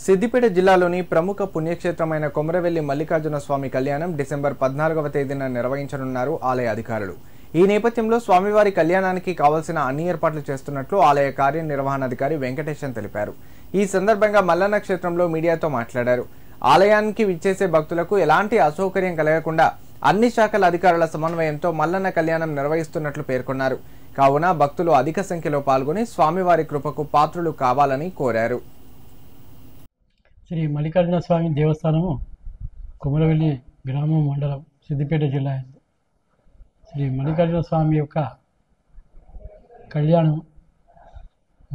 సిద్దిపేట జిల్లాలోని ప్రముఖ పుణ్యక్షేత్రమైన కొమరవెల్లి మల్లికార్జున స్వామి కళ్యాణం డిసెంబర్ 14వ తేదీన నిర్వహించనున్నారు ఆలయ అధికారులు. ఈ నేపథ్యంలో స్వామివారి కళ్యాణానికి కావాల్సిన అన్ని ఏర్పాట్లు చేస్తున్నట్లు ఆలయ కార్యనిర్వహణాధికారి వెంకటేశన్ తెలిపారు. ఈ సందర్భంగా మల్లన్న క్షేత్రంలో మీడియాతో మాట్లాడారు. ఆలయానికి విచ్చేసే భక్తులకు ఎలాంటి అసౌకర్యం కలగకుండా అన్ని శాఖల అధికారుల సమన్వయంతో మల్లన్న కళ్యాణం నిర్వహిస్తున్నట్లు పేర్కొన్నారు. కావున భక్తులు అధిక సంఖ్యలో పాల్గొని స్వామివారి కృపకు పాత్రులు కావాలని కోరారు. శ్రీ మల్లికార్జున స్వామి దేవస్థానము కొమరవెల్లి గ్రామం మండలం సిద్దిపేట జిల్లా. శ్రీ మల్లికార్జున స్వామి యొక్క కళ్యాణం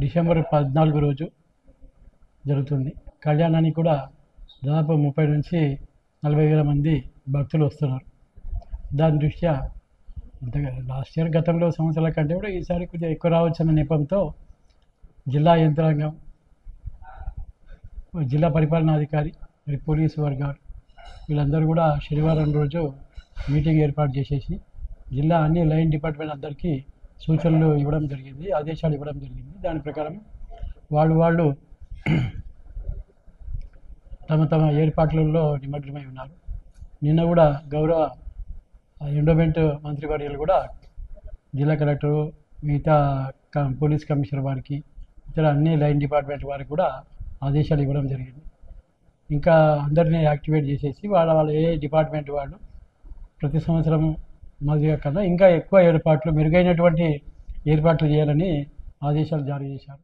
డిసెంబర్ 14 రోజు జరుగుతుంది. కళ్యాణానికి కూడా దాదాపు 30 నుంచి 40 వేల మంది భక్తులు వస్తున్నారు. దాని దృష్ట్యా లాస్ట్ ఇయర్ గతంలో సంవత్సరాల కంటే కూడా ఈసారి కొంచెం ఎక్కువ రావచ్చన్న నెపంతో జిల్లా యంత్రాంగం, జిల్లా పరిపాలనాధికారి, మరి పోలీసు వర్గాలు వీళ్ళందరూ కూడా శనివారం రోజు మీటింగ్ ఏర్పాటు చేసేసి జిల్లా అన్ని లైన్ డిపార్ట్మెంట్ అందరికీ సూచనలు ఇవ్వడం జరిగింది, ఆదేశాలు ఇవ్వడం జరిగింది. దాని ప్రకారం వాళ్ళు తమ ఏర్పాట్లలో నిమగ్నమై ఉన్నారు. నిన్న కూడా గౌరవ ఎండోమెంట్ మంత్రివర్యులు కూడా జిల్లా కలెక్టరు, మిగతా పోలీస్ కమిషనర్ వారికి, ఇతర అన్ని లైన్ డిపార్ట్మెంట్ వారికి కూడా ఆదేశాలు ఇవ్వడం జరిగింది. ఇంకా అందరినీ యాక్టివేట్ చేసేసి వాళ్ళ ఏ డిపార్ట్మెంట్ వాళ్ళు ప్రతి సంవత్సరం మాదిరిగా కన్నా ఇంకా ఎక్కువ ఏర్పాట్లు, మెరుగైనటువంటి ఏర్పాట్లు చేయాలని ఆదేశాలు జారీ చేశారు.